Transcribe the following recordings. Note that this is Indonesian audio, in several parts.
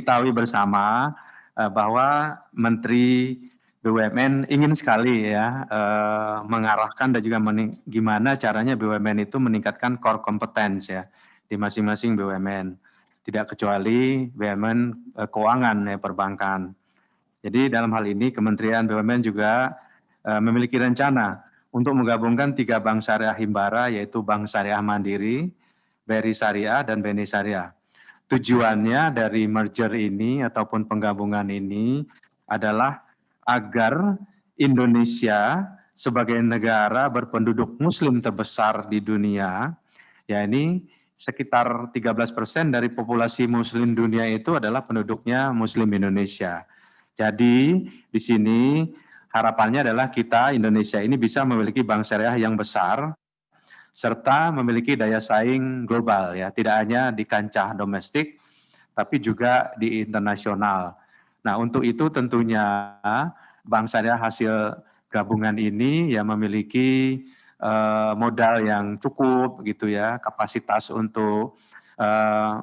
diketahui bersama bahwa Menteri BUMN ingin sekali ya mengarahkan dan juga gimana caranya BUMN itu meningkatkan core competence ya di masing-masing BUMN. Tidak kecuali BUMN keuangan ya perbankan. Jadi dalam hal ini Kementerian BUMN juga memiliki rencana untuk menggabungkan 3 bank syariah himbara yaitu Bank Syariah Mandiri, BRI Syariah, dan BNI Syariah. Tujuannya dari merger ini ataupun penggabungan ini adalah agar Indonesia sebagai negara berpenduduk muslim terbesar di dunia, ya ini sekitar 13% dari populasi muslim dunia itu adalah penduduknya muslim Indonesia. Jadi di sini harapannya adalah kita Indonesia ini bisa memiliki bank syariah yang besar serta memiliki daya saing global ya, tidak hanya di kancah domestik tapi juga di internasional. Nah, untuk itu tentunya bank syariah hasil gabungan ini ya memiliki modal yang cukup gitu ya, kapasitas untuk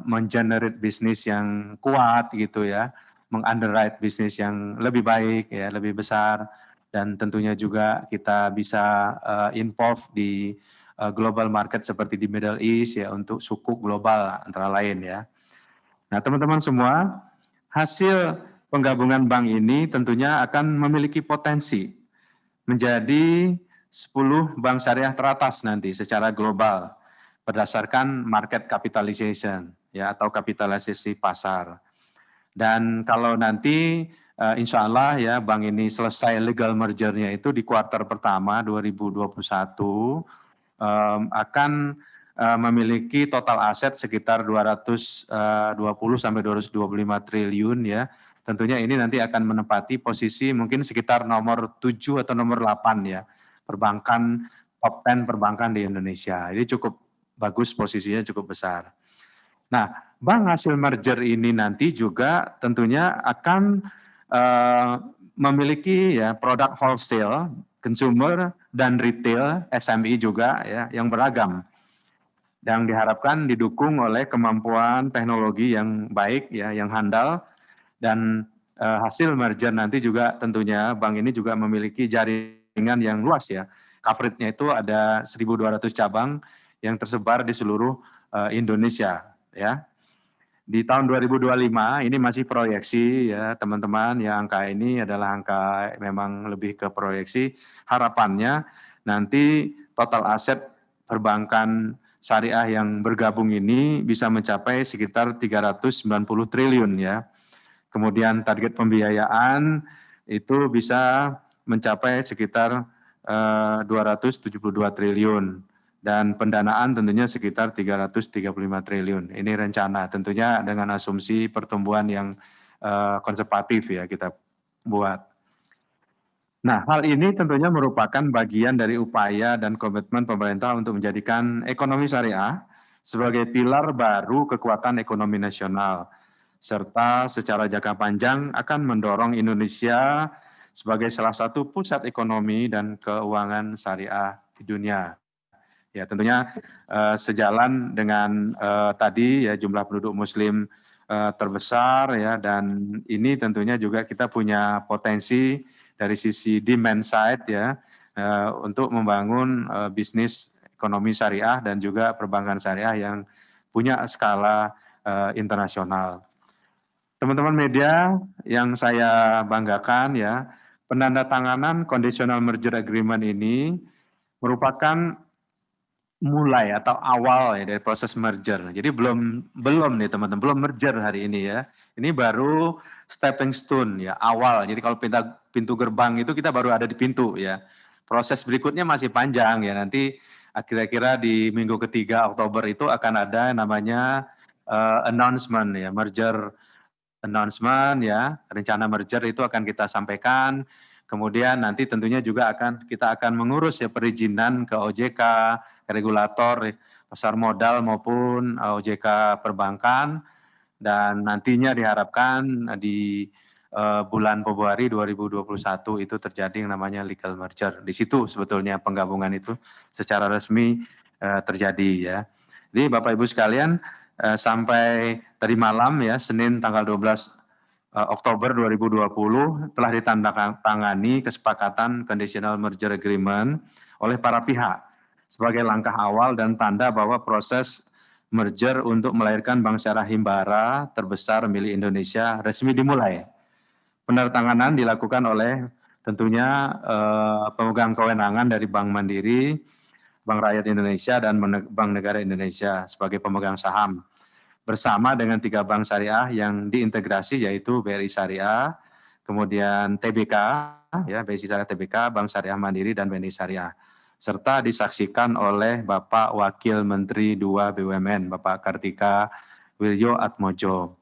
mengenerate bisnis yang kuat gitu ya, mengunderwrite bisnis yang lebih baik ya, lebih besar, dan tentunya juga kita bisa involve di global market seperti di Middle East ya untuk suku global antara lain ya. Nah, teman-teman semua, hasil penggabungan bank ini tentunya akan memiliki potensi menjadi 10 bank syariah teratas nanti secara global berdasarkan market capitalization ya atau kapitalisasi pasar. Dan kalau nanti insya Allah ya bank ini selesai legal mergernya itu di kuartal pertama 2021 akan memiliki total aset sekitar 220 sampai 225 triliun ya. Tentunya ini nanti akan menempati posisi mungkin sekitar nomor 7 atau nomor 8 ya. Perbankan top 10 perbankan di Indonesia. Ini cukup bagus, posisinya cukup besar. Nah, bank hasil merger ini nanti juga tentunya akan memiliki ya produk wholesale, consumer dan retail, SME juga ya yang beragam. Yang diharapkan didukung oleh kemampuan teknologi yang baik ya, yang handal, dan hasil merger nanti juga tentunya bank ini juga memiliki jaringan yang luas ya. Coverage-nya itu ada 1.200 cabang yang tersebar di seluruh Indonesia ya. Di tahun 2025 ini masih proyeksi ya teman-teman, ya angka ini adalah angka memang lebih ke proyeksi. Harapannya nanti total aset perbankan syariah yang bergabung ini bisa mencapai sekitar 390 triliun ya. Kemudian target pembiayaan itu bisa mencapai sekitar 272 triliun. Dan pendanaan tentunya sekitar 335 triliun. Ini rencana tentunya dengan asumsi pertumbuhan yang konservatif ya kita buat. Nah, hal ini tentunya merupakan bagian dari upaya dan komitmen pemerintah untuk menjadikan ekonomi syariah sebagai pilar baru kekuatan ekonomi nasional, serta secara jangka panjang akan mendorong Indonesia sebagai salah satu pusat ekonomi dan keuangan syariah di dunia. Ya, tentunya sejalan dengan tadi ya jumlah penduduk muslim terbesar ya, dan ini tentunya juga kita punya potensi dari sisi demand side ya untuk membangun bisnis ekonomi syariah dan juga perbankan syariah yang punya skala internasional. Teman-teman media yang saya banggakan ya, penandatanganan conditional merger agreement ini merupakan mulai atau awal ya dari proses merger. Jadi belum nih teman-teman, belum merger hari ini ya. Ini baru stepping stone ya, awal. Jadi kalau pintu gerbang itu kita baru ada di pintu ya. Proses berikutnya masih panjang ya. Nanti kira-kira di minggu ketiga Oktober itu akan ada namanya announcement ya, merger announcement ya. Rencana merger itu akan kita sampaikan. Kemudian nanti tentunya juga kita akan mengurus ya perizinan ke OJK, regulator pasar modal maupun OJK perbankan, dan nantinya diharapkan di bulan Februari 2021 itu terjadi yang namanya legal merger. Di situ sebetulnya penggabungan itu secara resmi terjadi ya. Jadi Bapak Ibu sekalian, sampai tadi malam ya, Senin tanggal 12 Oktober 2020 telah ditandatangani kesepakatan Conditional Merger Agreement oleh para pihak sebagai langkah awal dan tanda bahwa proses merger untuk melahirkan Bank Syariah Himbara terbesar milik Indonesia resmi dimulai. Penandatanganan dilakukan oleh tentunya pemegang kewenangan dari Bank Mandiri, Bank Rakyat Indonesia, dan Bank Negara Indonesia sebagai pemegang saham, bersama dengan 3 bank syariah yang diintegrasi, yaitu BRI Syariah, kemudian TBK, ya BRI Syariah TBK, Bank Syariah Mandiri, dan BNI Syariah, serta disaksikan oleh Bapak Wakil Menteri II BUMN, Bapak Kartika Wirjoatmojo.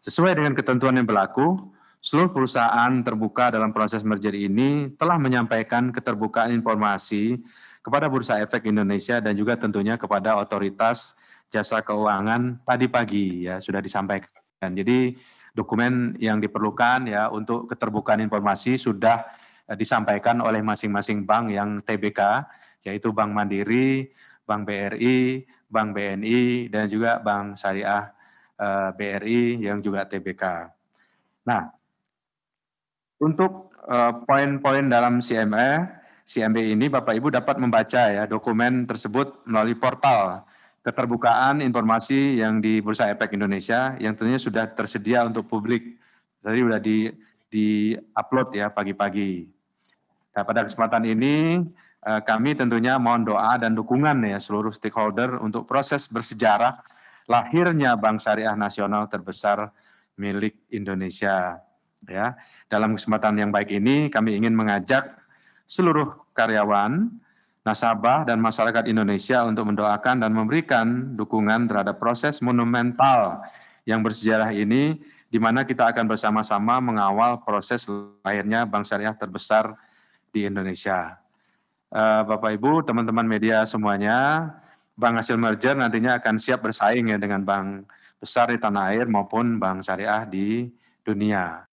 Sesuai dengan ketentuan yang berlaku, seluruh perusahaan terbuka dalam proses merger ini telah menyampaikan keterbukaan informasi kepada Bursa Efek Indonesia dan juga tentunya kepada otoritas jasa keuangan tadi pagi, ya sudah disampaikan. Jadi dokumen yang diperlukan ya untuk keterbukaan informasi sudah disampaikan oleh masing-masing bank yang TBK, yaitu Bank Mandiri, Bank BRI, Bank BNI, dan juga Bank Syariah BRI yang juga TBK. Nah, untuk poin-poin dalam CME ini Bapak Ibu dapat membaca ya dokumen tersebut melalui portal keterbukaan informasi yang di Bursa Efek Indonesia yang tentunya sudah tersedia untuk publik. Tadi sudah di-upload ya pagi-pagi. Nah, pada kesempatan ini kami tentunya mohon doa dan dukungan ya seluruh stakeholder untuk proses bersejarah lahirnya Bank Syariah Nasional terbesar milik Indonesia. Ya, dalam kesempatan yang baik ini kami ingin mengajak seluruh karyawan, nasabah, dan masyarakat Indonesia untuk mendoakan dan memberikan dukungan terhadap proses monumental yang bersejarah ini, di mana kita akan bersama-sama mengawal proses lahirnya Bank Syariah terbesar di Indonesia. Bapak Ibu, teman-teman media semuanya, bank hasil merger nantinya akan siap bersaing ya dengan bank besar di tanah air maupun bank syariah di dunia.